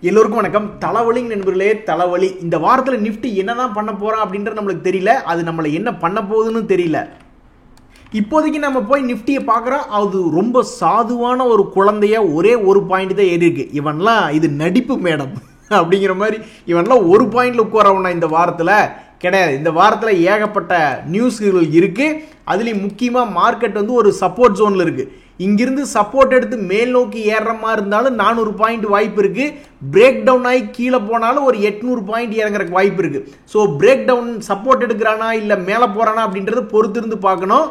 எல்லோருக்கும் வணக்கம். தலைவலி நண்பர்களே, தலைவலி. இந்த வாரத்தில் நிஃப்டி என்னதான் பண்ண போறோம் அப்படின்றது நம்மளுக்கு தெரியல. அது நம்மளை என்ன பண்ண போகுதுன்னு தெரியல. இப்போதைக்கு நம்ம போய் நிஃப்டியை பார்க்குறோம். அது ரொம்ப சாதுவான ஒரு குழந்தைய ஒரே ஒரு பாயிண்ட் தான் ஏறி இருக்கு. இவன்லாம் இது நடிப்பு மேடம் அப்படிங்கிற மாதிரி இவன்லாம் ஒரு பாயிண்ட்ல உட்காரவனா இந்த வாரத்தில் கிடையாது. இந்த வாரத்தில் ஏகப்பட்ட நியூஸ்கள் இருக்கு. அதுலேயும் முக்கியமாக மார்க்கெட் வந்து ஒரு சப்போர்ட் ஜோனில் இருக்கு. இங்கிருந்து சப்போர்ட் எடுத்து மேல் நோக்கி ஏறுற மாதிரி இருந்தாலும் 400 பாயிண்ட் வாய்ப்பு இருக்கு. பிரேக் டவுன் ஆகி கீழே போனாலும் ஒரு 800 பாயிண்ட் இறங்குறதுக்கு வாய்ப்பு இருக்கு. ஸோ பிரேக் டவுன் சப்போர்ட் எடுக்கிறானா இல்லை மேலே போறானா அப்படின்றத பொறுத்து இருந்து பார்க்கணும்.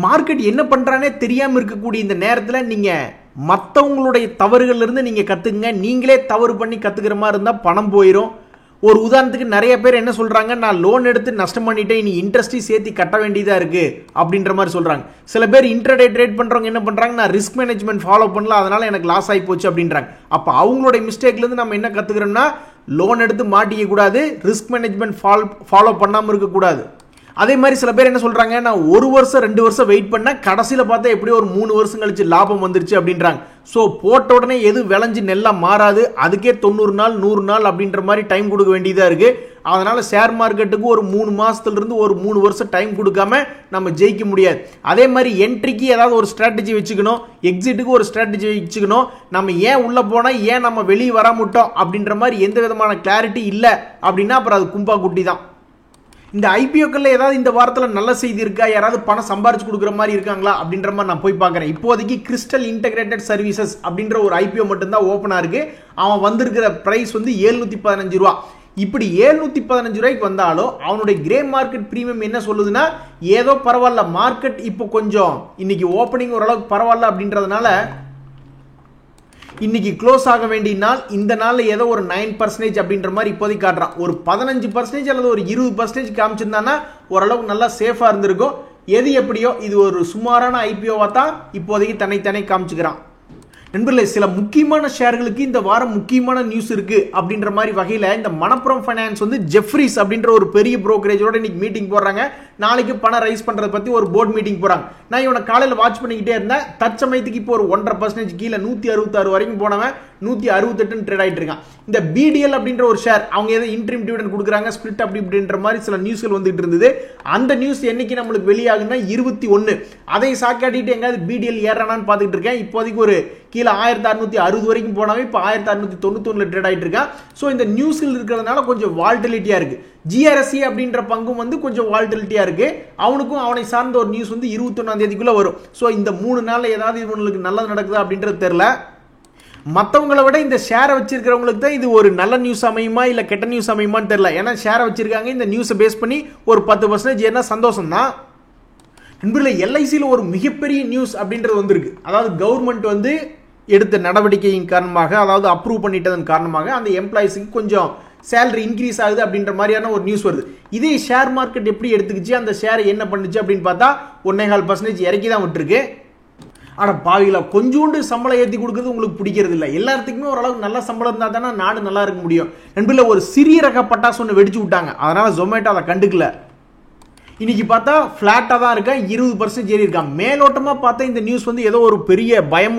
மார்க்கெட் என்ன பண்றானே தெரியாம இருக்கக்கூடிய இந்த நேரத்தில் நீங்க மற்றவங்களுடைய தவறுகள்ல இருந்து நீங்க கத்துக்குங்க. நீங்களே தவறு பண்ணி கத்துக்கிற மாதிரி இருந்தால் பணம் போயிடும். ஒரு உதாரணத்துக்கு நிறைய பேர் என்ன சொல்றாங்க, நான் லோன் எடுத்து நஷ்டம் பண்ணிட்டேன், இனி இன்ட்ரெஸ்ட்டையும் சேர்த்து கட்ட வேண்டியதா இருக்கு அப்படின்ற மாதிரி சொல்றாங்க. சில பேர் இன்ட்ராடே ட்ரேட் பண்றவங்க என்ன பண்றாங்க, நான் ரிஸ்க் மேனேஜ்மெண்ட் ஃபாலோ பண்ணல, அதனால எனக்கு லாஸ் ஆகி போச்சு அப்படின்றாங்க. அப்ப அவங்களுடைய மிஸ்டேக்ல இருந்து நம்ம என்ன கத்துக்கிறோம்னா, லோன் எடுத்து மாட்டிக்க கூடாது, ரிஸ்க் மேனேஜ்மெண்ட் ஃபாலோ பண்ணாம இருக்க கூடாது. அதே மாதிரி சில பேர் என்ன சொல்றாங்க, நான் 1 வருஷம் 2 வருஷம் வெயிட் பண்ண கடைசியில் பார்த்தா எப்படியோ ஒரு 3 வருஷம் கழிச்சு லாபம் வந்துருச்சு அப்படின்றாங்க. ஸோ போட்ட உடனே எது விளைஞ்சு நெல்லா மாறாது. அதுக்கே 90 நாள் 100 நாள் அப்படின்ற மாதிரி டைம் கொடுக்க வேண்டியதா இருக்கு. அதனால ஷேர் மார்க்கெட்டுக்கு ஒரு 3 மாசத்துல இருந்து ஒரு 3 வருஷம் டைம் கொடுக்காம நம்ம ஜெயிக்க முடியாது. அதே மாதிரி என்ட்ரிக்கு ஏதாவது ஒரு ஸ்ட்ராட்டஜி வச்சுக்கணும், எக்ஸிட்டுக்கு ஒரு ஸ்ட்ராட்டஜி வச்சுக்கணும். நம்ம ஏன் உள்ள போனா ஏன் நம்ம வெளியே வராமட்டோம் அப்படின்ற மாதிரி எந்த விதமான கிளாரிட்டி இல்லை அப்படின்னா அப்புறம் அது கும்பா குட்டி தான். இந்த ஐபிஓக்கள் ஏதாவது இந்த வாரத்தில் நல்ல செய்தி இருக்கா, யாராவது பணம் சம்பாரிச்சு கொடுக்குற மாதிரி இருக்காங்களா அப்படின்ற மாதிரி நான் போய் பார்க்குறேன். இப்போதைக்கு கிறிஸ்டல் இன்டகிரேட்டட் சர்வீசஸ் அப்படின்ற ஒரு ஐபிஓ மட்டும்தான் ஓப்பனாக இருக்கு. அவன் வந்திருக்கிற பிரைஸ் வந்து 715 ரூபா. இப்படி 715 ரூபாய்க்கு வந்தாலும் அவனுடைய கிரே மார்க்கெட் பிரீமியம் என்ன சொல்லுதுன்னா, ஏதோ பரவாயில்ல, மார்க்கெட் இப்போ கொஞ்சம் இன்னைக்கு ஓப்பனிங் ஓரளவுக்கு பரவாயில்ல அப்படின்றதுனால இன்னைக்கு க்ளோஸ் ஆக வேண்டிய நாள் இந்த நாளில் ஏதோ ஒரு 9% அப்படின்ற மாதிரி இப்போதைக்கு காட்டுறான். ஒரு 15% அல்லது ஒரு 20% காமிச்சிருந்தானா ஓரளவுக்கு நல்லா சேஃபாக இருந்திருக்கும். எது எப்படியோ இது ஒரு சுமாரான ஐபிஓவா தான் இப்போதைக்கு தன்னை காமிச்சுக்கிறான். நண்பர்களே, சில முக்கியமான ஷேர்களுக்கு இந்த வாரம் முக்கியமான நியூஸ் இருக்கு அப்படின்ற மாதிரி வகையில் இந்த மணப்புரம் ஃபைனான்ஸ் வந்து ஜெஃப்ரிஸ் அப்படின்ற ஒரு பெரிய புரோக்கரேஜோட இன்னைக்கு மீட்டிங் போடுறாங்க. நாளைக்கு பணம் ரைஸ் பண்றதை பத்தி ஒரு போர்டு மீட்டிங் போறாங்க. நான் இவனை காலையில் வாட்ச் பண்ணிக்கிட்டே இருந்தேன். தற்சமயத்துக்கு இப்போ ஒரு 1.5% கீழே 166 வரைக்கும் போனவன் 168 ட்ரேட் ஆயிட்டு இருக்கான். இந்த பிடிஎல் அப்படின்ற ஒரு ஷேர் அவங்க ஏதோ இன்ட்ரீம் டிவிடெண்ட் கொடுக்குறாங்க, ஸ்பிளிட் அப்படி இப்படின்ற மாதிரி சில நியூஸ்கள் வந்துட்டு இருந்தது. அந்த நியூஸ் என்னைக்கு நம்மளுக்கு வெளியாகுன்னா 21. அதை சாக்காட்டிட்டு எங்காவது பிடிஎல் ஏறானான்னு பார்த்துட்டு இருக்கேன். இப்போதைக்கு ஒரு கீழே 1660 வரைக்கும் போனவன் இப்போ 1691 ட்ரேட் ஆயிட்டு இருக்கான். ஸோ இந்த நியூஸ்கள் இருக்கிறதுனால கொஞ்சம் வால்டிலிட்டியா இருக்கு. ஜிஆர்எஸ்சி அப்படின்ற பங்கும் வந்து கொஞ்சம் வால்டிலிட்டியா இருக்கு. அவனுக்கும் அவனை சார்ந்த ஒரு நியூஸ் வந்து 21ஆம் தேதிக்குள்ள வரும். ஸோ இந்த 3 நாள்ல ஏதாவது இவங்களுக்கு நல்லது நடக்குதா அப்படின்றது தெரியல. மற்றவங்களை விட இந்த ஷேரை வச்சிருக்கிறவங்களுக்கு தான் இது ஒரு நல்ல நியூஸ் அமையுமா இல்லை கெட்ட நியூஸ் அமையுமான்னு தெரியல. ஏன்னா ஷேரை வச்சிருக்காங்க, இந்த நியூஸை பேஸ் பண்ணி ஒரு 10% என்ன சந்தோஷம் தான். நண்பர்களே, எல்ஐசியில் ஒரு மிகப்பெரிய நியூஸ் அப்படின்றது வந்திருக்கு. அதாவது கவர்மெண்ட் வந்து எடுத்த நடவடிக்கையின் காரணமாக, அதாவது அப்ரூவ் பண்ணிட்டதன் காரணமாக அந்த எம்ப்ளாயிஸுக்கு கொஞ்சம் சேலரி இன்க்ரீஸ் ஆகுது அப்படின்ற மாதிரியான ஒரு நியூஸ் வருது. இதே ஷேர் மார்க்கெட் எப்படி எடுத்துக்கிச்சு, அந்த ஷேர் என்ன பண்ணுச்சு அப்படின்னு பார்த்தா 1.25% இறக்கி தான் விட்டுருக்கு. ஆனால் பாவிகளா, கொஞ்சோண்டு சம்பளம் ஏற்றி கொடுக்குறது உங்களுக்கு பிடிக்கிறது இல்லை. எல்லாத்துக்குமே ஓரளவுக்கு நல்ல சம்பளம் இருந்தால் தானே நாடு நல்லா இருக்க முடியும். நண்பர்களே, ஒரு சிறிய ரக பட்டாசு ஒன்று வெடிச்சு விட்டாங்க. அதனால ஜொமேட்டோ அதை கண்டுக்கல. இன்னைக்கு பார்த்தா பிளாட்டா தான் இருக்கா, 20% ஏறி இருக்கான். மேலோட்டமாக பார்த்தா இந்த நியூஸ் வந்து ஏதோ ஒரு பெரிய பயம்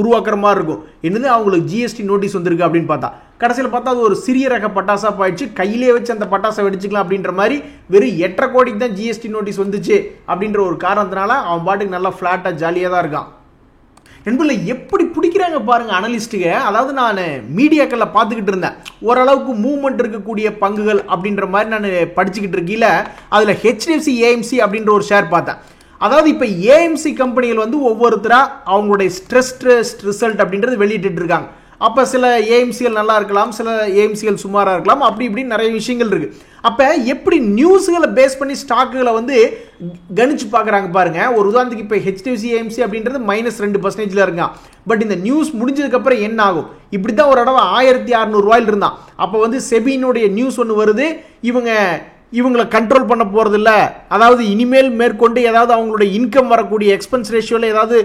உருவாக்குற மாதிரி இருக்கும். என்னது, அவங்களுக்கு ஜிஎஸ்டி நோட்டீஸ் வந்திருக்கு அப்படின்னு பார்த்தா கடைசியில் பார்த்தா அது ஒரு சிறிய ரக பட்டாசா போயிடுச்சு. கையிலே வச்சு அந்த பட்டாசை வெடிச்சுக்கலாம் அப்படின்ற மாதிரி வெறும் 8.5 கோடிக்கு தான் ஜிஎஸ்டி நோட்டீஸ் வந்துச்சு அப்படின்ற ஒரு காரணத்தினால அவன் பாட்டுக்கு நல்லா பிளாட்டா ஜாலியாக தான் இருக்கான். நண்பர்களே, எப்படி பிடிக்கிறாங்க பாருங்க அனலிஸ்ட்டுங்க. அதாவது நான் மீடியாக்களில் பார்த்துக்கிட்டு இருந்தேன், ஓரளவுக்கு மூவ்மெண்ட் இருக்கக்கூடிய பங்குகள் அப்படின்ற மாதிரி நான் படிச்சுக்கிட்டு இருக்கீல. அதில் ஹெச்டிஎஃப்சி ஏஎம்சி அப்படின்ற ஒரு ஷேர் பார்த்தேன். அதாவது இப்போ ஏஎம்சி கம்பெனிகள் வந்து ஒவ்வொருத்தராக அவங்களுடைய ஸ்ட்ரெஸ் ரிசல்ட் அப்படின்றது வெளியிட்டு இருக்காங்க. அப்போ சில ஏஎம்சிகள் நல்லா இருக்கலாம், சில ஏஎம்சிகள் சுமாராக இருக்கலாம், அப்படி இப்படின்னு நிறைய விஷயங்கள் இருக்கு. அப்போ எப்படி நியூஸ்களை பேஸ் பண்ணி ஸ்டாக்குகளை வந்து கணிச்சு பார்க்குறாங்க பாருங்க. ஒரு உதாரணத்துக்கு இப்போ ஹெச்டிஎஃப்சி ஏஎம்சி அப்படின்றது -2% இருக்கான். பட் இந்த நியூஸ் முடிஞ்சதுக்கப்புறம் என்ன ஆகும், இப்படி தான் ஒரு தடவை 1600 ரூபாயில் இருந்தான். அப்போ வந்து செபியினுடைய நியூஸ் ஒன்று வருது, இவங்களை கண்ட்ரோல் பண்ண போறது இல்லை, அதாவது இனிமேல் மேற்கொண்டு ஏதாவது அவங்களுடைய இன்கம் வரக்கூடிய எக்ஸ்பென்ஸ் ரேஷியோவில் ஏதாவது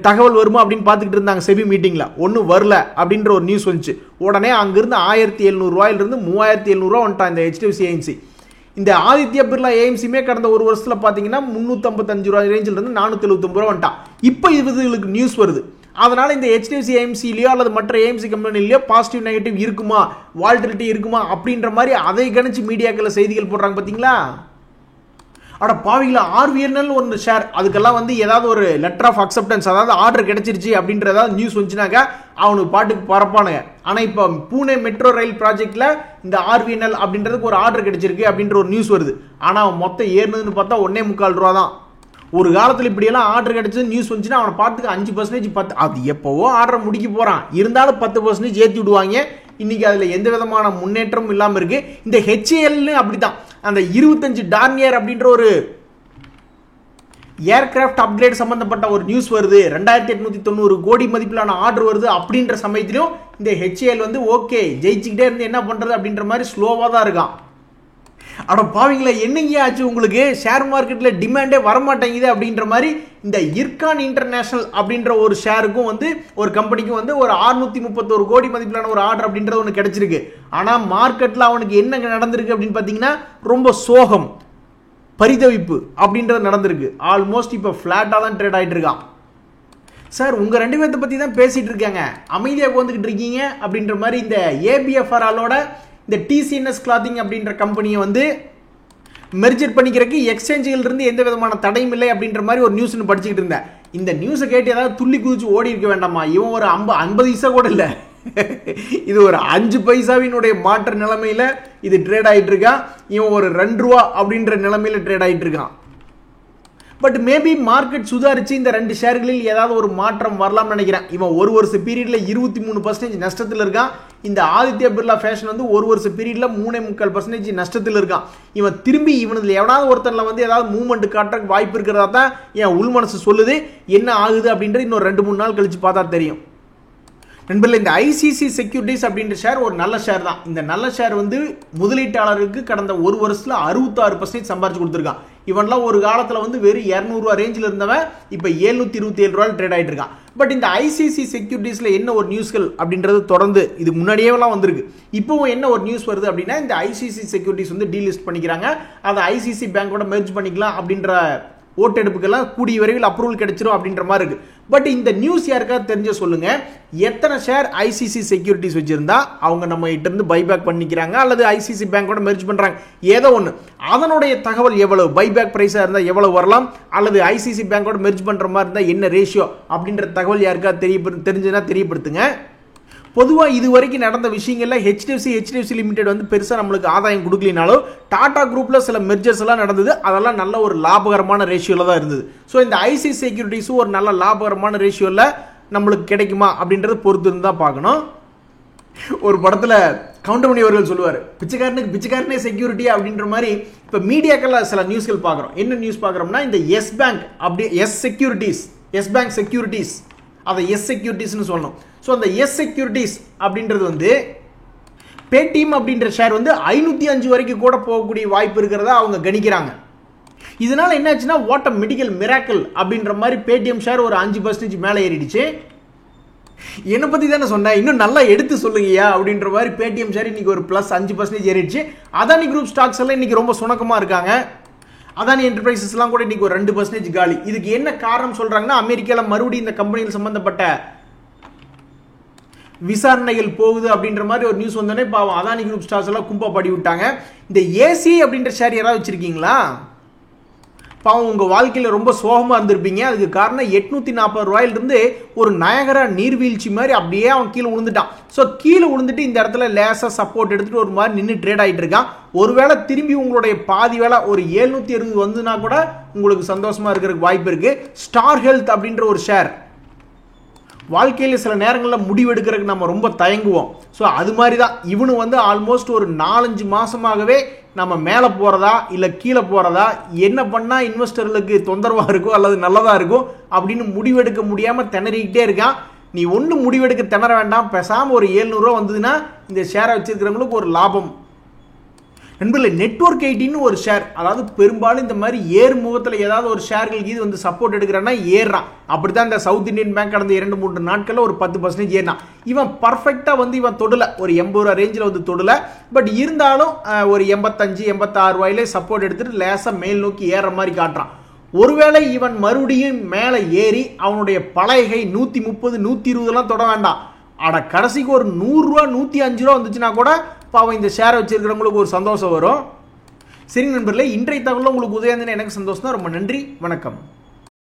தகவல் வருமா அப்படின்னு பார்த்துக்கிட்டு இருந்தாங்க செபி மீட்டிங்ல. ஒன்றும் வரல அப்படின்ற ஒரு நியூஸ் வந்துச்சு. உடனே அங்கிருந்து 1700 ரூபாயிலிருந்து 3700 ரூபா வந்துட்டான் இந்த ஹெச்டிஎஃப்சி ஏஎம்சி. இந்த ஆதித்யா பிர்லா ஏஎம்சியுமே கடந்த ஒரு வருஷத்துல பார்த்தீங்கன்னா 355 ரூபாய் ரேஞ்சில் இருந்து 479 ரூபா வந்துட்டான். இப்போ இதுகளுக்கு நியூஸ் வருது. அதனால இந்த ஹெச்டிஎஃப்சி ஏஎம்சிலயோ அல்லது மற்ற ஏஎம்சி கம்பெனிலயோ பாசிட்டிவ் நெகட்டிவ் இருக்குமா, வால்டிலிட்டி இருக்குமா அப்படின்ற மாதிரி அதை கணிச்சு மீடியாக்கள் செய்திகள் போடுறாங்க பாத்தீங்களா. அட பாவிங்களா, ஆர்விஎன்எல் ஒரு ஷேர், அதுக்கெல்லாம் வந்து ஏதாவது ஒரு லெட்டர் ஆஃப் அக்செப்டன்ஸ், அதாவது ஆர்டர் கிடைச்சிருச்சு அப்படின்ற ஏதாவது நியூஸ் வந்துச்சுனாக்கா அவனுக்கு பாட்டுக்கு பரப்பானுங்க. ஆனா இப்போ பூனே மெட்ரோ ரயில் ப்ராஜெக்ட்ல இந்த ஆர்விஎன்எல் அப்படின்றதுக்கு ஒரு ஆர்டர் கிடைச்சிருக்கு அப்படின்ற ஒரு நியூஸ் வருது. ஆனா அவன் மொத்தம் ஏறுனதுன்னு பார்த்தா 1.25 ரூபா தான். ஒரு காலத்தில் இப்படியெல்லாம் ஆர்டர் கிடைச்சது நியூஸ் வந்துச்சுன்னா அவனை பார்த்துக்கு 5% 10, அது எப்போவோ ஆர்டர் முடிக்க போறான், இருந்தாலும் 10% ஏற்றி விடுவாங்க. இன்னைக்கு அதுல எந்த விதமான முன்னேற்றமும் இல்லாம இருக்கு. இந்த HAL அப்படித்தான், அந்த 25 டார்னியர் அப்படின்ற ஒரு ஏர்கிராஃப்ட் அப்கிரேட் சம்பந்தப்பட்ட ஒரு நியூஸ் வருது, 2890 கோடி மதிப்பிலான ஆர்டர் வருது அப்படின்ற சமயத்திலும் இந்த HAL வந்து ஓகே ஜெயிச்சுக்கிட்டே இருந்து என்ன பண்றது அப்படின்ற மாதிரி ஸ்லோவா தான் இருக்கான். அட பாவீங்களா, என்னங்க ஆச்சு உங்களுக்கு, ஷேர் மார்க்கெட்ல டிமாண்டே வரமாட்டேங்குது அப்படின்ற மாதிரி இந்த இர்கான் இன்டர்நேஷனல் அப்படின்ற ஒரு ஷேருக்கும் வந்து ஒரு கம்பெனிக்கும் வந்து ஒரு 631 கோடி மதிப்பிலான ஒரு ஆர்டர் அப்படின்றது ஒன்று கிடைச்சிருக்கு. ஆனா மார்க்கெட்ல அவனுக்கு என்ன நடந்திருக்கு அப்படின்னு பாத்தீங்கன்னா ரொம்ப சோகம், பரிதவிப்பு அப்படின்றது நடந்திருக்கு. ஆல்மோஸ்ட் இப்போ ஃபிளாட்டா தான் ட்ரேட் ஆயிட்டு இருக்கான். சார் உங்க 2 பேர்த்த பத்தி தான் பேசிட்டு இருக்காங்க, அமைதியாக வந்துகிட்டு இருக்கீங்க அப்படின்ற மாதிரி இந்த ABFRL-ஓட இந்த TCNS கிளாத்திங் அப்படின்ற கம்பெனியை வந்து மெர்ஜர் பண்ணிக்கிறதுக்கு எக்ஸ்சேஞ்சுகள் இருந்து எந்த விதமான தடையும் இல்லை அப்படின்ற மாதிரி ஒரு நியூஸ் படிச்சுக்கிட்டு இருந்தேன். இந்த நியூஸை கேட்டு ஏதாவது துள்ளி குதிச்சு ஓடி இருக்க வேண்டாமா? இவன் ஒரு 50 பைசா கூட இல்லை, இது ஒரு 5 பைசாவினுடைய மாற்ற நிலைமையில இது ட்ரேட் ஆயிட்டு இருக்கான். இவன் ஒரு 2 ரூபா அப்படின்ற நிலைமையில ட்ரேட் ஆயிட்டு இருக்கான். பட் மேபி மார்க்கெட் சுதாரிச்சு இந்த 2 ஷேர்களில் ஏதாவது ஒரு மாற்றம் வரலாம்னு நினைக்கிறேன். இவன் ஒரு வருஷ பீரியட்ல 23% நஷ்டத்தில் இருக்கான். இந்த ஆதித்யா பிர்லா ஃபேஷன் வந்து ஒரு வருஷ பீரியட்ல 3.25% நஷ்டத்தில் இருக்கான். இவன் திரும்பி இவனதுல எவனாவது ஒருத்தர்ல வந்து ஏதாவது மூவ்மெண்ட் காட்ட வாய்ப்பு இருக்கிறதா தான் என் உள் மனசு சொல்லுது. என்ன ஆகுது அப்படின்றது இன்னும் 2-3 நாள் கழிச்சு பார்த்தா தெரியும். நண்பர்களே, இந்த ICC செக்யூரிட்டிஸ் அப்படின்ற ஷேர் ஒரு நல்ல ஷேர் தான். இந்த நல்ல ஷேர் வந்து முதலீட்டாளருக்கு கடந்த ஒரு வருஷத்துல 66% சம்பாரிச்சு கொடுத்துருக்கான். இவன்லாம் ஒரு காலத்துல வந்து வெறும் 200 ரூபா ரேஞ்சில் இருந்தவன் இப்ப 727 ரூபாய் ட்ரேட் ஆயிட்டு இருக்கான். பட் இந்த ICC செக்யூரிட்டிஸ்ல என்ன ஒரு நியூஸ்கள் அப்படின்றது தொடர்ந்து இதுக்கு முன்னாடியே எல்லாம் வந்திருக்கு. இப்பவும் என்ன ஒரு நியூஸ் வருது அப்படின்னா, இந்த ICC செக்யூரிட்டிஸ் வந்து டீலிஸ்ட் பண்ணிக்கிறாங்க, அதை ICC பேங்கோட மெர்ஜ் பண்ணிக்கலாம் அப்படின்ற ஓட்டெடுப்புக்கெல்லாம் கூடிய விரைவில் அப்ரூவல் கிடைச்சிரும் அப்படின்ற மாதிரி இருக்கு. பட் இந்த நியூஸ் யாருக்காவது தெரிஞ்ச சொல்லுங்க, எத்தனை ஷேர் ICC செக்யூரிட்டிஸ் வச்சிருந்தா அவங்க நம்ம கிட்ட இருந்து பைபேக் பண்ணிக்கிறாங்க அல்லது ICC பேங்கோட மெர்ஜ் பண்றாங்க, ஏதோ ஒன்று, அதனுடைய தகவல் எவ்வளவு, பைபேக் பிரைஸா இருந்தா எவ்வளவு வரலாம் அல்லது ICC பேங்கோட மெர்ஜ் பண்ற மாதிரி இருந்தா என்ன ரேஷியோ அப்படின்ற தகவல் யாருக்காவது தெரிஞ்சுன்னா தெரியப்படுத்துங்க. பொதுவாக இது வரைக்கும் நடந்த விஷயங்கள்ல HDFC லிமிடெட் வந்து பெருசாக நம்மளுக்கு ஆதாயம் கொடுக்கலினாலும் டாடா குரூப்ல சில மெர்ஜர்ஸ் எல்லாம் நடந்தது, அதெல்லாம் நல்ல ஒரு லாபகரமான ரேஷியோல தான் இருந்தது. ஸோ இந்த ICC செக்யூரிட்டிஸும் ஒரு நல்ல லாபகரமான ரேஷியோல நம்மளுக்கு கிடைக்குமா அப்படின்றது பொறுத்து தான் பார்க்கணும். ஒரு படத்துல கவுண்டமணி அவர்கள் சொல்லுவார், பிச்சைக்காரனுக்கு பிச்சைக்காரனே செக்யூரிட்டி அப்படின்ற மாதிரி. இப்போ மீடியாக்கெல்லாம் சில நியூஸ்கள் பார்க்குறோம். என்ன நியூஸ் பார்க்குறோம்னா, இந்த எஸ் பேங்க் அப்படி எஸ் பேங்க் செக்யூரிட்டிஸ், அதை எஸ் செக்யூரிட்டிஸ்னு சொல்லணும். ஸோ அந்த எஸ் செக்யூரிட்டிஸ் அப்படின்றது வந்து பேடிஎம் அப்படின்ற ஷேர் வந்து 505 வரைக்கும் கூட போகக்கூடிய வாய்ப்பு இருக்கிறதா அவங்க கணிக்கிறாங்க. இதனால என்னாச்சுன்னா, வாட் அ மெடிக்கல் மிராக்கிள் அப்படின்ற மாதிரி பேடிஎம் ஷேர் ஒரு 5% மேலே ஏறிடுச்சு. என்னை பத்தி தானே சொன்னேன், இன்னும் நல்லா எடுத்து சொல்லுங்கயா அப்படின்ற மாதிரி பேடிஎம் ஷேர் இன்னைக்கு ஒரு +5% ஏறிடுச்சு. அதானி குரூப் ஸ்டாக்ஸ் எல்லாம் இன்னைக்கு ரொம்ப சுணக்கமா இருக்காங்க. அதானி என்டர்பிரைசஸ்லாம் கூட இன்னைக்கு ஒரு 2% காலி. இதுக்கு என்ன காரணம் சொல்றாங்கன்னா, அமெரிக்கால மறுபடியும் இந்த கம்பெனிகள் சம்பந்தப்பட்ட விசாரணைகள் போகுது அப்படின்ற மாதிரி ஒரு நியூஸ் வந்தோடனே பாவம் அதானி குரூப் ஸ்டாக்ஸ் எல்லாம் கும்பா படி விட்டாங்க. இந்த ஏசி அப்படின்ற ஷேர் யாராவது வச்சிருக்கீங்களா? பாவம் உங்க வாழ்க்கையில ரொம்ப சோகமா இருந்திருப்பீங்க. அதுக்கு காரணம் 840 ரூபாயிலிருந்து ஒரு நயகரா நீர்வீழ்ச்சி மாதிரி அப்படியே அவன் கீழே விழுந்துட்டான். ஸோ கீழே விழுந்துட்டு இந்த இடத்துல லேசா சப்போர்ட் எடுத்துட்டு ஒரு மாதிரி நின்று ட்ரேட் ஆகிட்டு இருக்கான். ஒருவேளை திரும்பி உங்களுடைய பாதி வேலை ஒரு 760 வந்துன்னா கூட உங்களுக்கு சந்தோஷமா இருக்கிறதுக்கு வாய்ப்பு இருக்கு. ஸ்டார் ஹெல்த் அப்படின்ற ஒரு ஷேர், வாழ்க்கையில் சில நேரங்களில் முடிவெடுக்கிறதுக்கு நம்ம ரொம்ப தயங்குவோம். ஸோ அது மாதிரி தான் இவனு வந்து ஆல்மோஸ்ட் ஒரு 4-5 மாசமாகவே நம்ம மேலே போகிறதா இல்லை கீழே போகிறதா, என்ன பண்ணால் இன்வெஸ்டர்களுக்கு தொந்தரவாக இருக்கும் அல்லது நல்லதாக இருக்கும் அப்படின்னு முடிவெடுக்க முடியாமல் திணறிக்கிட்டே இருக்கான். நீ ஒன்றும் முடிவெடுக்க திணற வேண்டாம், பேசாமல் ஒரு 700 ரூபா வந்ததுன்னா இந்த ஷேரை வச்சிருக்கிறவங்களுக்கு ஒரு லாபம். நண்பர்களே, நெட்வொர்க் 18 ஒரு ஷேர், அதாவது பெரும்பாலும் இந்த மாதிரி ஏறு முகத்தில் ஏதாவது ஒரு ஷேர்கள் இது வந்து சப்போர்ட் எடுக்கிறான்னா ஏறான். அப்படித்தான் இந்த சவுத் இந்தியன் பேங்க் கடந்த 2-3 நாட்களில் ஒரு 10% ஏறினான். இவன் பர்ஃபெக்டாக வந்து இவன் தொடல, ஒரு 80 ரூபா ரேஞ்சில் வந்து தொடல. பட் இருந்தாலும் ஒரு 85-86 ரூபாயிலே சப்போர்ட் எடுத்துட்டு லேசாக மேல் நோக்கி ஏற மாதிரி காட்டுறான். ஒருவேளை இவன் மறுபடியும் மேலே ஏறி அவனுடைய பழைய 130 120 தொட வேண்டாம், அட கடைசிக்கு ஒரு 100 ரூபா 105 ரூபா வந்துச்சுன்னா கூட பாவம் இந்த ஷேரை வச்சிருக்கிறவங்களுக்கு ஒரு சந்தோஷம் வரும். சரி நண்பர்களே, இன்றைய தகவலில் உங்களுக்கு உதயம் எனக்கு சந்தோஷம் தான். ரொம்ப நன்றி, வணக்கம்.